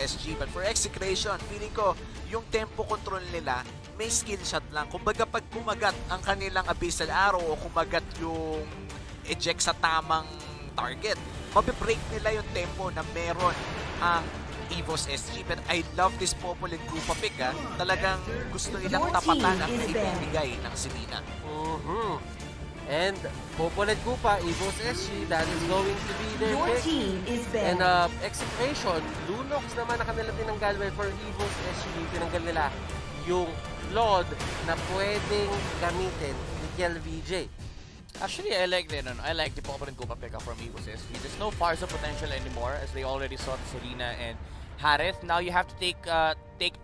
SG. But for execution, feeling ko yung tempo control nila may skill shot lang. Kumbaga pag kumagat ang kanilang abyssal arrow o kumagat yung eject sa tamang target, mabibreak nila yung tempo na meron ang EVOS SG. But I love this Popol and Koopa pick. Talagang gusto nilang tapatan ang ibibigay ng Selena. And Popol and Koopa, EVOS SG, that is going to be their Your pick. team is And banned. Execration, Lunox naman na kanila tinanggal. Well, for EVOS SG, tinanggal nila yung Lord na pwedeng gamitin ni KLVJ. Actually, I like the Popper and Koopa pickup from EVOS SG. There's no Farsa potential anymore as they already saw the Selena and Harith. Now you have to take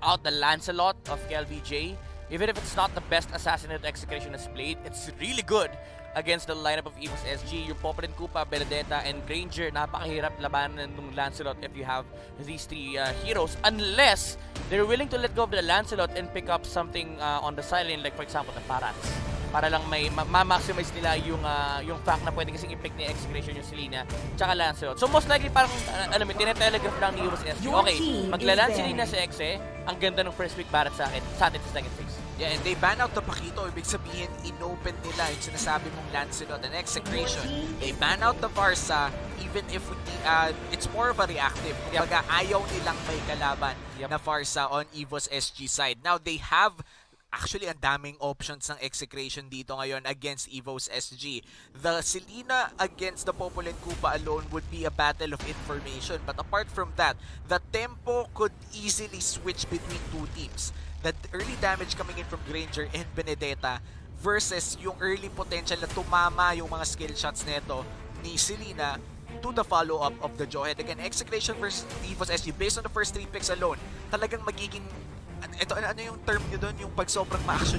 out the Lancelot of KLVJ. Even if it's not the best assassin that Execution has played, it's really good against the lineup of EVOS SG. Yung Popper and Koopa, Benedetta, and Granger, napakahirap labanan ng Lancelot if you have these three heroes. Unless they're willing to let go of the Lancelot and pick up something on the sideline, like for example, the Parats. Para lang may ma-maximize nila yung fact na pwede kasing i-pick ni Execution yung Selena tsaka Lancelot. So most likely parang, alam mo, tinetelegraph lang ni EVOS SG. Okay, maglalan Selena sa EXE, ang ganda ng first pick Barat sa atin sa second phase. Yeah, and they ban out the Pakito. Ibig sabihin, inopen nila yung sinasabi mong Lancelot and Execration. They ban out the Farsa, even if it's more of a reactive. Kumbaga, ayaw nilang may kalaban na Farsa on EVOS SG side. Now, they have actually ang daming options ng Execration dito ngayon against EVOS SG. The Selena against the Popol and Koopa alone would be a battle of information. But apart from that, the tempo could easily switch between two teams. The early damage coming in from Granger and Benedetta versus yung early potential na tumama yung mga skill shots neto ni Selena to the follow-up of the JAWHEAD. Again, Execration versus EVOS SG based on the first 3 picks alone, talagang magiging ano yung term nyo doon? Yung pag sobrang ma-action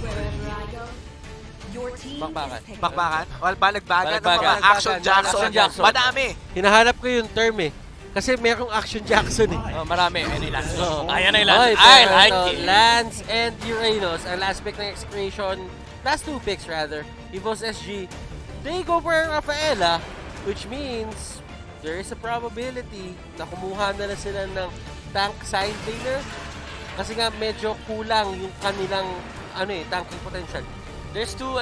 Bakbakan. bakbakan? Well, balagbagan ng Balagbagan. mga action Jackson. Madami. Hinahanap ko yung term eh. Kasi merong Action Jackson eh. Marami. Ayan yung Lancelot. Ayan na yung Okay, Lancelot. I pero like ito, it. Lance and Uranus, ang last pick ng Execration, last 2 picks rather, EVOS SG, they go for Rafaela, which means there is a probability na kumuha na lang sila ng tank side laner kasi nga medyo kulang yung kanilang tanking potential. There's two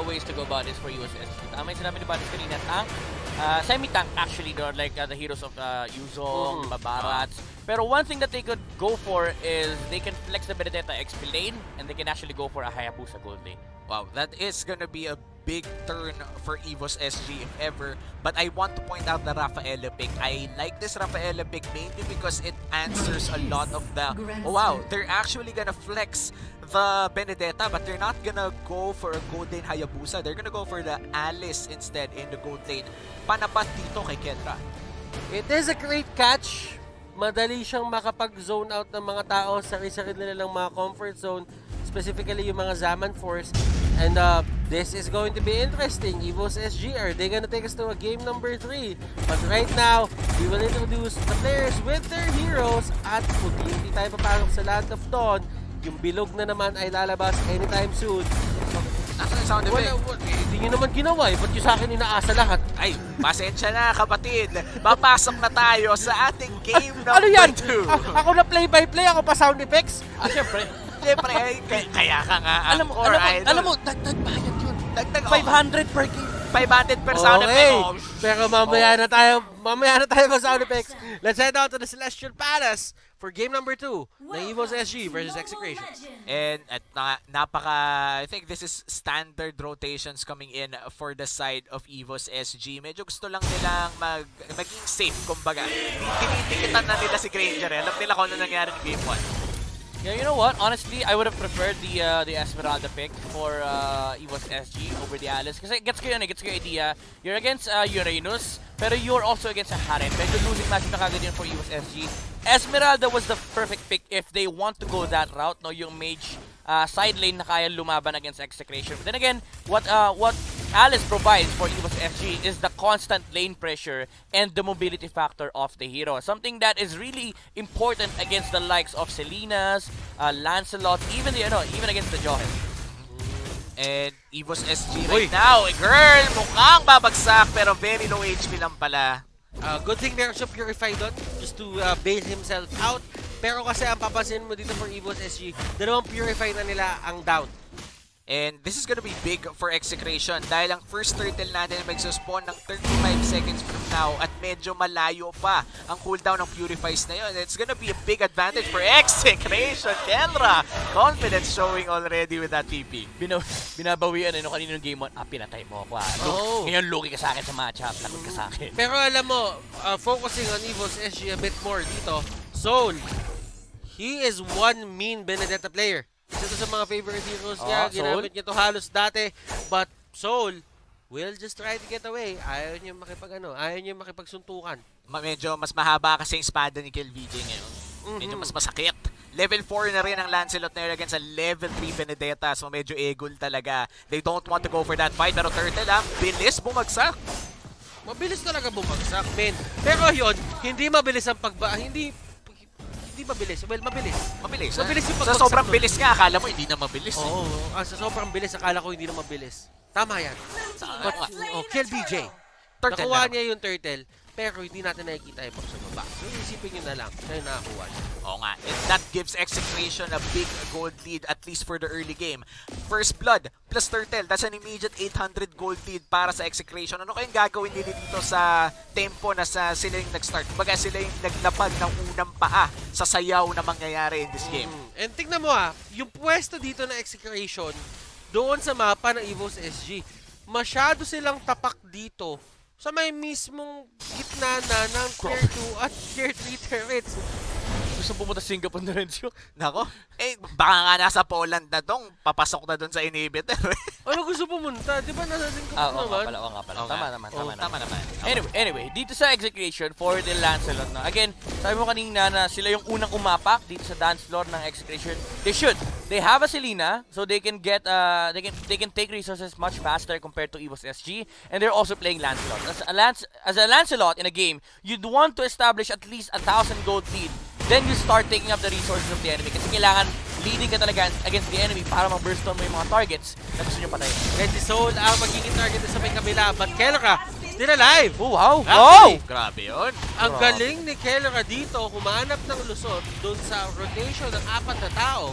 ways to go about this for EVOS SG. Tama yung sinabi ni Batis kanina, tank, semi-tank actually, they're like the heroes of Yuzong, Babarats. Pero one thing that they could go for is they can flex the Benedetta XP lane and they can actually go for a Hayabusa gold lane. Wow, that is gonna be a big turn for EVOS SG if ever. But I want to point out the Rafaela pick. I like this Rafaela pick mainly because it answers a lot of the... Oh wow, they're actually gonna flex the Benedetta but they're not gonna go for a gold lane Hayabusa. They're gonna go for the Alice instead in the gold lane. Panapat dito kay Kendra. It is a great catch. Madali siyang makapag-zone out ng mga tao sa sarili nila ng mga comfort zone, specifically yung mga Zaman Force. And this is going to be interesting. EVOS SG, are they gonna take us to a game number 3? But right now, we will introduce the players with their heroes at kung hindi tayo papasok sa Land of Dawn, yung bilog na naman ay lalabas anytime soon. Nasaan yung sound effect? Hindi nyo naman ginawa eh. Ba't yung sa akin inaasa lahat? Ay, pasensya na kapatid. Papasok na tayo sa ating game number Ano yan? 2. Ako na play-by-play, ako pa sound effects? Siyempre. Siyempre, kaya ka nga alam mo, dagdag bayad yun. Dagdag 500 per game. 500 per sound Okay. effect. Oh, Pero mamaya na tayo sa sound effects. Let's head out to the Celestial Palace for game number 2 ng EVOS SG versus Execration. And at I think this is standard rotations coming in for the side of EVOS SG. Medyo gusto lang nilang maging safe, kumbaga. Tinitikitan na nila si Granger. Alam nila kung ano nangyari ng game 1. Yeah, you know what? Honestly, I would have preferred the Esmeralda pick for EVOS SG over the Alice. Kasi gets ko yun, gets ko yung idea. You're against Uranus, pero you're also against a Harem. Medyo losing match na kagad yun for EVOS SG. Esmeralda was the perfect pick if they want to go that route, no? Yung mage side lane na kaya lumaban against Execration. But then again, what Alice provides for EVOS SG is the constant lane pressure and the mobility factor of the hero. Something that is really important against the likes of Selena's, Lancelot, even against the JAWHEAD. And EVOS SG right now, girl, mukhang babagsak pero very low HP lang pala. Good thing meron siya Purify doon. Just to bail himself out. Pero kasi ang papansin mo dito for EVOS SG, dalawang Purify na nila ang down. And this is gonna be big for Execration dahil ang first turtle natin mag-spawn ng 35 seconds from now at medyo malayo pa ang cooldown ng Purifies na yun. It's gonna be a big advantage for Execration. Kendra, confidence showing already with that TP. Binabawian kaninong game 1, pinatay mo ako. Ngayon lugi ka sa akin sa matchup, lagot ka sa akin. Pero alam mo, focusing on EVOS SG a bit more dito, Soul, he is one mean Benedetta player. Isa to sa mga favorite heroes niya, ginamit niya to halos dati. But Soul will just try to get away. Ayaw niya ayaw niya makipagsuntukan. Medyo mas mahaba kasi yung espada ni KillVJ ngayon. Medyo mas masakit. Level 4 na rin ang Lancelot na yun against sa level 3 Benedetta. So medyo egol talaga. They don't want to go for that fight. Pero Turtle bilis bumagsak. Mabilis talaga bumagsak, men. Pero yun, hindi mabilis ang hindi mabilis. Well, mabilis. Mabilis yung sa sobrang bilis nga, akala mo hindi na mabilis. Oo, sa sobrang bilis, akala ko hindi na mabilis. Tama yan. But, KillVJ. Nakuha niya yung turtle, pero hindi natin nakikita yung sa baba. So, isipin nyo na lang na yung nakakuha niya. Oo nga, and that gives Execration a big gold lead, at least for the early game. First Blood plus Turtle, that's an immediate 800 gold lead para sa Execration. Ano kayong gagawin nila dito sa tempo na sila yung nag-start? Kumbaga sila yung naglapag ng unang paa sa sayaw na mangyayari in this game. And tignan mo yung pwesto dito na Execration, doon sa mapa ng EVOS SG, masyado silang tapak dito sa may mismong gitna na ng Tier 2 at Tier 3 turrets. Gusto pumunta Singapore na rin siya. Nako, baka nga nasa Poland na tong papasok na doon sa inhibitor. Ano gusto pumunta? Di ba nasa Singapore naman? Oo nga pala. Tama naman. Okay. Anyway, dito sa Execration for the Lancelot na. Again, sabi mo kanina na sila yung unang umapak dito sa dance floor ng Execration. They have a Selena, so they can get they can take resources much faster compared to EVOS SG, and they're also playing Lancelot. As a Lancelot in a game, you'd want to establish at least 1,000 gold lead. Then you start taking up the resources of the enemy kasi kailangan leading ka talaga against the enemy para ma-burst on mo yung mga targets na gusto nyo patayin. And si Soul ang magiging target sa may kabila, but Kelra still alive! Oh, wow! Grabe yun. Ang galing ni Kelra dito, humanap ng lusot doon sa rotation ng 4 na tao.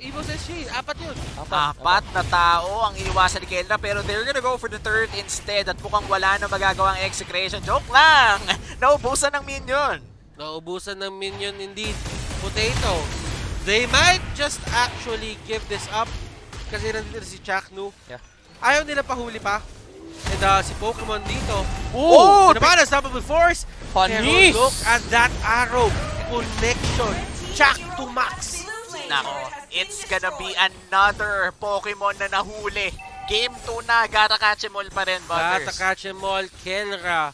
EVOS SG, 4 yun. 4 na tao ang iniwasan ni Kendra, pero they're gonna go for the third instead at mukhang wala na magagawang Execration. Joke lang! Naubusan ng minion. Naubusan ng minion indeed. Potato. They might just actually give this up kasi nandito si Chaknu. Yeah. Ayaw nila pahuli pa. And si Pokemon dito. Oh! Naman, unstoppable force. Panis! Pero look at that arrow. Connection. Chak to max. Nako, it's gonna be another Pokemon na nahuli. Game 2 na, Gatakachemol pa rin, Butters. Gatakachemol, Kelra.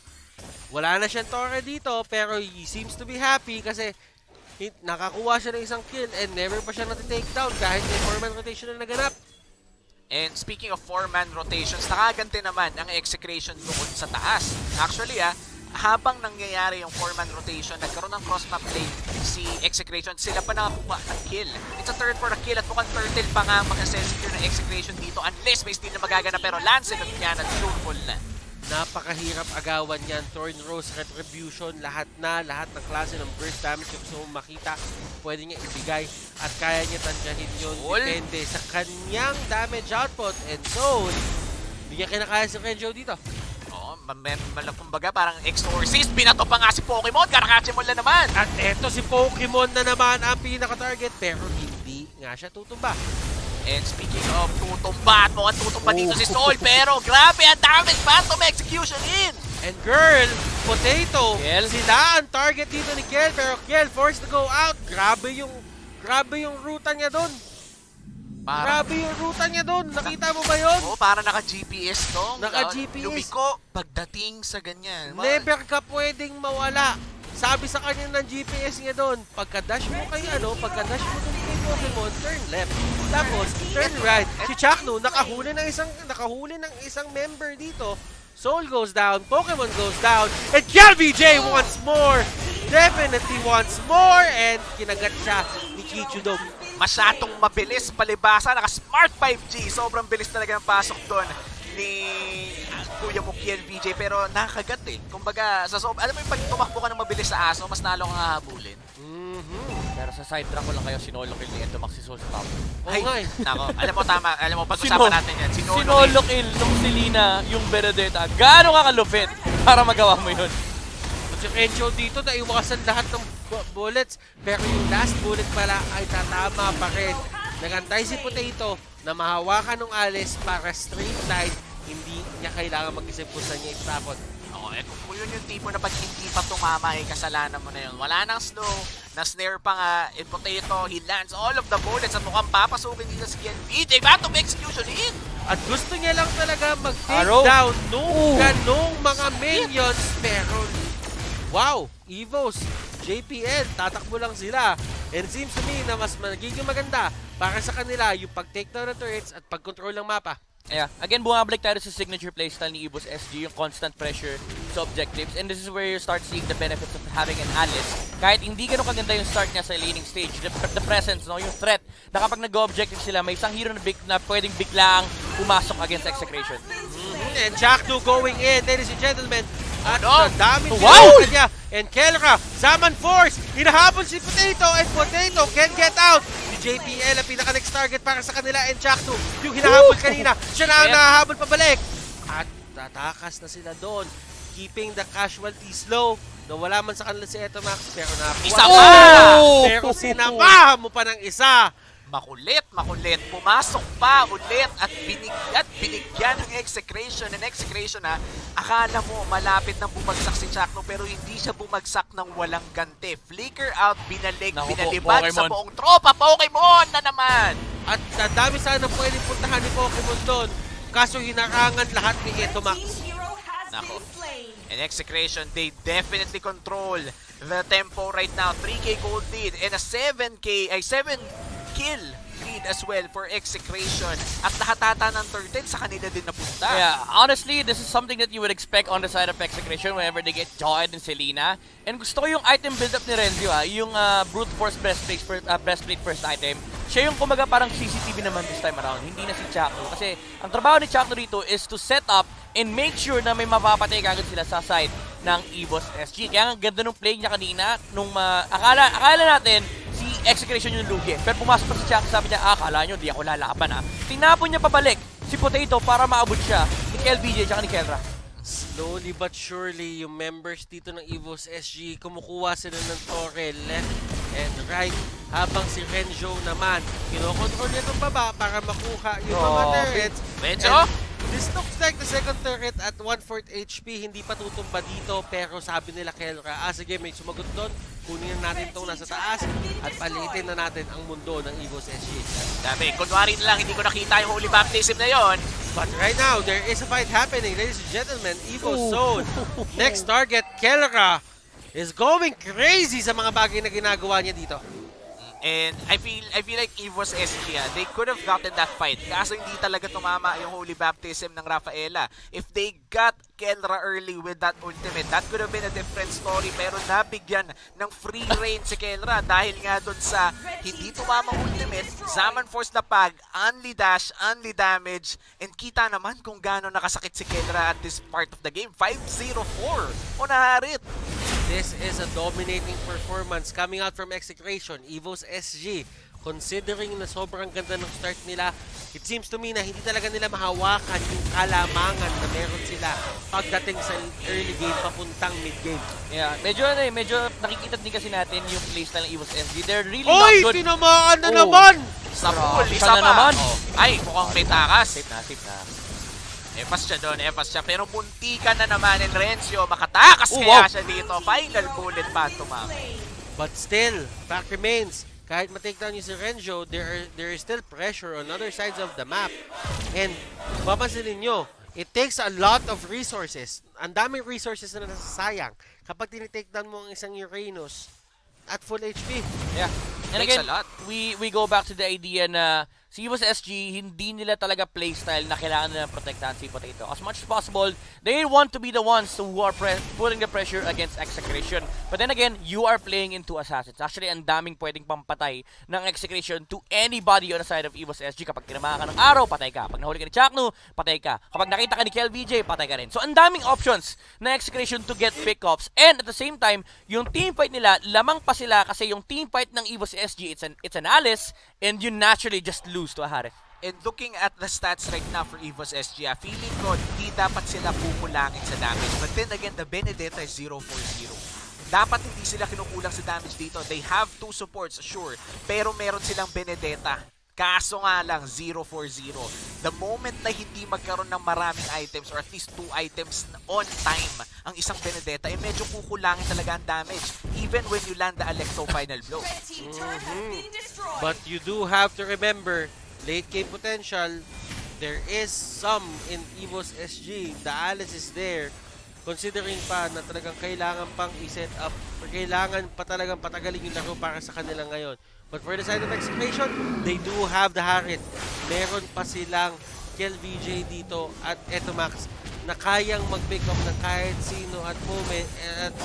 Wala na siyang Torre dito, pero he seems to be happy kasi nakakuha siya ng isang kill and never pa siya nati-take down kahit may 4-man rotation na naganap. And speaking of 4-man rotations, nakaganti naman ang Execration doon sa taas. Actually, habang nangyayari yung 4-man rotation, nagkaroon ng cross-map play si Execration, sila pa nakakuha ng kill. It's a turn for a kill at mukhang Turtle pa nga mag-secure ng Execration dito unless may steal na magagana, pero Lancelot yan at truthful na. Napakahirap agawan yan. Thorn Rose, Retribution, lahat ng klase ng burst damage na gusto mong makita, pwede niya ibigay at kaya niya tansyahin yun. Depende sa kanyang damage output. And so, hindi niya kinakaya si Renjo dito. Kumbaga parang Exorcist, binato pa nga si Pokemon, Garakachemol na naman. At eto si Pokemon na naman ang pinaka-target, pero hindi nga siya tutumba. And speaking of tutumba, at mukhang tutumba dito si Soul, pero grabe ang damage, Phantom Execution in! And girl, Potato, Kiel, sila ang target dito ni Kiel, pero Kiel forced to go out. Grabe yung ruta niya doon. Grabe yung ruta niya doon. Nakita mo ba yun? Oo, para naka-GPS to. Naka-GPS. Lumiko pagdating sa ganyan. Never ka pwedeng mawala. Sabi sa kanya ng GPS niya doon, pagka-dash mo kay pagka-dash mo doon kay Pokemon, turn left. Tapos, turn right. Si Chaknu, nakahuli ng isang member dito. Soul goes down, Pokemon goes down, and KillVJ once more! Definitely once more! And kinagat siya ni Kichudong. Masyadong mabilis palibasa, naka-smart 5G. Sobrang bilis talaga ng pasok doon Kuya Mukien VJ, pero nakagat eh. Kumbaga, alam mo yung pag tumakbo ka ng mabilis sa aso, mas nalo kang hahabulin. Pero sa side track ko lang kayo sinolo kill ni Entomax si Soul sa top. Oo nga eh. Nako, alam mo tama, alam mo, pag-usapan natin yan. Sinolo kill nung Selena yung Benedetta. Gaano ka kalupit para magawa mo yun? Si Renjo dito, naiwasan lahat ng bullets. Pero yung last bullet pala ay tatama pa rin. Nagantay si Potato na mahawakan ng Alice para straight line. Hindi niya kailangan mag-isip kung saan niya itapon. Oo, kung yun yung tipo na pag hindi pa tumama, kasalanan mo na yun. Wala nang slow, na-snare pa nga, Potato, he lands all of the bullets at mukhang papasukin nila si VJ. Battle execution hit! At gusto niya lang talaga mag-take Araw. down nung ganong mga minions. Pero, wow, EVOS, JPL, tatakbo lang sila. And it seems to me na mas magiging maganda para sa kanila yung pag-take down ng turrets at pag-control ng mapa. Yeah, again, bumabalik tayo sa signature playstyle ni EVOS SG, yung constant pressure sa objectives. And this is where you start seeing the benefits of having an Alice. Kahit hindi ganun kaganda yung start niya sa laning stage, the presence, no, yung threat, na kapag nag-objective sila, may isang hero na pwedeng biglaang pumasok against Execration. And Jack2 going in, ladies and gentlemen. At Oh, no. sa daming Wow! niya. And Kelra, Zaman Force, hinahabol si Potato, and Potato can get out. Si JPL ang pinaka-next target para sa kanila, and Jack2, yung hinahabol kanina, siya na ang nahahabol pabalik. At tatakas na sila doon, keeping the casualties low. Nawala man sa kanila si Etomax, pero nakuha. Isa pa! Pero sinamahan mo pa ng isa. Makulit, makulit. Pumasok pa ulit at binigyan ng execration. And execration na, akala mo malapit nang bumagsak si Chakno pero hindi siya bumagsak ng walang ganti. Flicker out, binalik, Naku po, binalibad sa Pokemon. buong tropa. Pokemon na naman! At ang dami sana pwedeng puntahan ni Pokemon doon. Kaso hinarangan lahat ni Etomax. Nako. And execration, they definitely control the tempo right now. 3K gold lead and a 7 kill lead as well for execration. At lahat ng turtle sa kanila din napunta. Yeah, honestly, this is something that you would expect on the side of Execration whenever they get JAWHEAD and Selena. And gusto ko yung item build-up ni Renzo, yung Brute Force Breastplate first item. Siya yung kumaga parang CCTV naman this time around, hindi na si Chakno. Kasi ang trabaho ni Chakno dito is to set up and make sure na may mapapatay kagad sila sa side ng EVOS SG. Kaya ang ganda nung play niya kanina, nung akala natin si Execration yung lugi. Pero pumasok pa si Chakno, sabi niya, akala nyo, di ako lalaban ha. Tinapon niya pabalik si Potato para maabot siya ni KLBJ at ni Kelra. Slowly but surely, yung members dito ng EVOS SG, kumukuha sila ng torre left and right. Habang si Renjo naman, kinokontrol niya itong baba para makuha yung mga turrets. Renzo? This looks like the second turret at 1/4 HP, hindi pa tutumba dito. Pero sabi nila Kelra, sige, may sumagot doon. Kunin na natin itong nasa taas at palitin na natin ang mundo ng EVOS SG. Dami, kunwari na lang, hindi ko nakita yung holy baptism na yon. But right now, there is a fight happening, ladies and gentlemen. EVOS zone. Next target, Kelra, is going crazy sa mga bagay na ginagawa niya dito. And I feel like EVOS SG, they could have gotten that fight. Kaso hindi talaga tumama yung holy baptism ng Rafaela. If they got Kelra early with that ultimate, that could have been a different story. Pero nabigyan ng free reign si Kelra dahil nga dun sa hindi tumama ultimate, Zaman Force na pag, only dash, only damage, and kita naman kung gaano nakasakit si Kelra at this part of the game. 5-0-4 unaharit. This is a dominating performance coming out from Execration, EVOS SG. Considering na sobrang ganda ng start nila, it seems to me na hindi talaga nila mahawakan yung kalamangan na meron sila pagdating sa early game papuntang mid game. Yeah, medyo nakikita din kasi natin yung playstyle ng EVOS SG. They're really Oy! not good. Tinamaan na naman! Sa Grabe, pool, isa isa na pa. naman. Oh. Ay, mukhang may takas. Safe na. Efas siya doon, efas siya. Pero muntikan na naman ni Renzo. Makatakas Oh, kaya wow. siya dito. Final bullet pa tumama. But still, fact remains, kahit ma-take down yung si Renzo, there is still pressure on other sides of the map. And papansinin nyo, it takes a lot of resources. Ang daming resources na nasasayang kapag tinitake down mo ang isang Uranus at full HP. Yeah. And Takes again, a lot. we go back to the idea na si EVOS SG, hindi nila talaga playstyle na kailangan nila protektahan si Potato. As much as possible, they want to be the ones who are putting the pressure against Execration. But then again, you are playing in 2 assassins. Actually, ang daming pwedeng pampatay ng execution to anybody on the side of EVOS SG. Kapag tinamaan ka ng araw, patay ka. Pag nahuli ka ni Chaknu, patay ka. Kapag nakita ka ni KLVJ, patay ka rin. So, ang daming options na execution to get pickups. And at the same time, yung team fight nila, lamang pa sila kasi yung team fight ng EVOS SG, it's an Alice, and you naturally just lose to a Harith. And looking at the stats right now for EVOS SG, feeling ko hindi dapat sila kukulangin sa damage. But then again, the Benedetta is 0-4-0. Dapat hindi sila kinukulang sa damage dito. They have 2 supports, sure. Pero meron silang Benedetta. Kaso nga lang, 0-4-0. The moment na hindi magkaroon ng maraming items or at least 2 items on time ang isang Benedetta, medyo kukulangin talaga ang damage. Even when you land the Alecto final blow. But you do have to remember, late game potential, there is some in EVOS SG. The Alice is there. Considering pa na talagang kailangan pang i-set up or kailangan pa talagang patagalin yung laro para sa kanila ngayon. But for the side of execution, they do have the Harith. Meron pa silang KLVJ dito at Etomax na kayang mag-pick up ng kahit sino at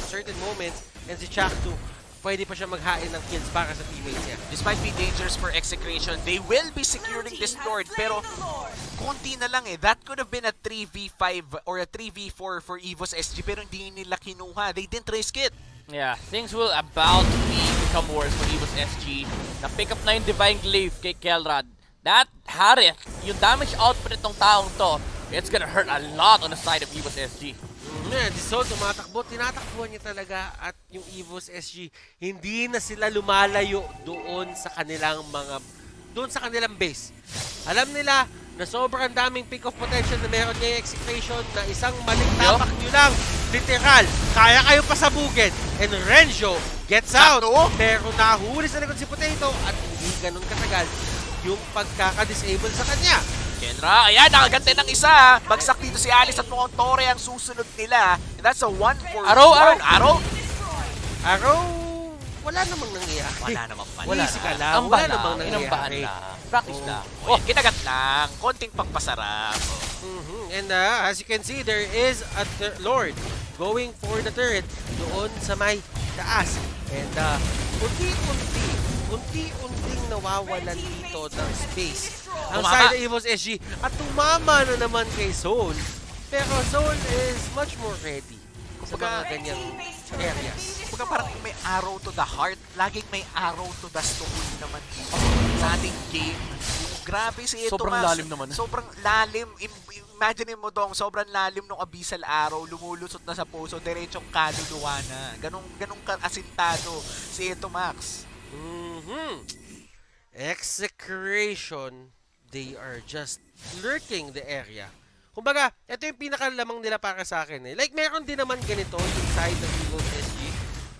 certain moments, and si Chaknu pwede pa siya maghain ng kills para sa teammates niya. This might be dangerous for execution. They will be securing this Lord, pero konti na lang eh. That could have been a 3v5 or a 3v4 for EVOS SG, pero hindi nila kinuha. They didn't risk it. Yeah, things will about to become worse for EVOS SG. Na-pick up na yung Divine Glaive kay Kelrad. That Harith, yung damage output itong taong to, it's gonna hurt a lot on the side of EVOS SG. So, tumatakbo, tinatakbuhan niya talaga at yung EVOS SG, hindi na sila lumalayo doon sa kanilang base. Alam nila na sobrang daming pick-off potential na meron niya yung execution na isang maling tapak nyo lang, literal, kaya kayo pasabugin. And Renjo gets out, pero nahuli sa likod si Potato at hindi ganun katagal yung pagkaka-disable sa kanya. Kenra, ayan, nakagante ng isa. Bagsak dito si Alice at mukhang Torre ang susunod nila. And that's a 1-4. Araw! Araw, wala namang nangyayari. Wala namang pala. Wala si Kala, wala namang nangyayari. Practice na. Oh, kinagat lang. Konting pagpasarap. And as you can see, there is a Lord going for the turret doon sa may taas. And unti-unting nawawalan dito ng space ang side ng EVOS SG at tumama na naman kay Soul. Pero Soul is much more ready sa mga ganyang areas. Kumbaga parang may arrow to the heart, laging may arrow to the stomach naman dito sa ating game. Grabe si Ito Sobrang lalim naman. Sobrang lalim. Imagine mo dong, sobrang lalim ng abyssal arrow, lumulusot na sa puso, diretsong kaluluwa na. Ganong asintado si Ito Max. Execration, they are just lurking the area. Kumbaga, ito yung pinakalamang nila para sa akin eh. Like, meron din naman ganito yung side ng EVOS SG.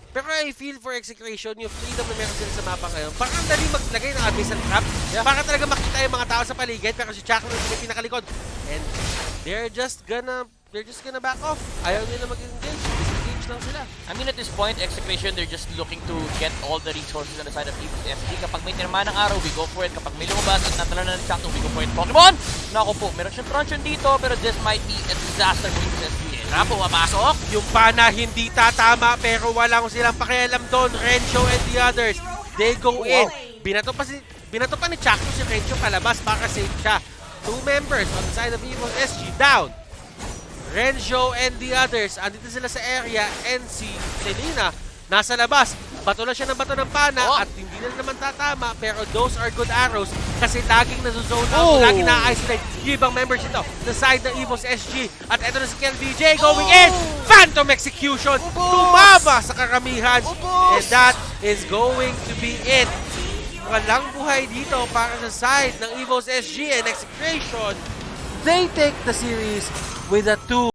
Pero I feel for execution, yung freedom na meron sila sa mapa ngayon, parang dali maglagay ng abyssal trap. Para talaga makita yung mga tao sa paligid, pero si Chaknu yung pinakalikod. And they're just gonna back off. Ayaw nila mag-engage. Disengage lang sila. I mean, at this point, execution, they're just looking to get all the resources on the side of EVOS SG. Kapag may tinamaan ng araw, we go for it. Kapag may lumabas at natala na ng Chaknu, we go for it. Pokemon! Naku po, meron siyang truncheon dito, pero this might be a disaster for EVOS SG. Rapo, mapasok. Yung pana hindi tatama, pero walang silang pakialam doon. Renjo and the others, they go in. Binato pa ni Chaknu si Renjo palabas para save siya. 2 members on the side of EVOS SG down. Renjo and the others, andito sila sa area, and si Selena nasa labas. Bato na siya ng bato ng pana at hindi na naman tatama, pero those are good arrows kasi laging nasa-zone out, laging na-isolate yung ibang members ito sa side ng EVOS SG. At eto na si KLVJ going in! Phantom Execution! Tumama sa karamihan! And that is going to be it. Walang buhay dito para sa side ng EVOS SG and Execration. They take the series with a 2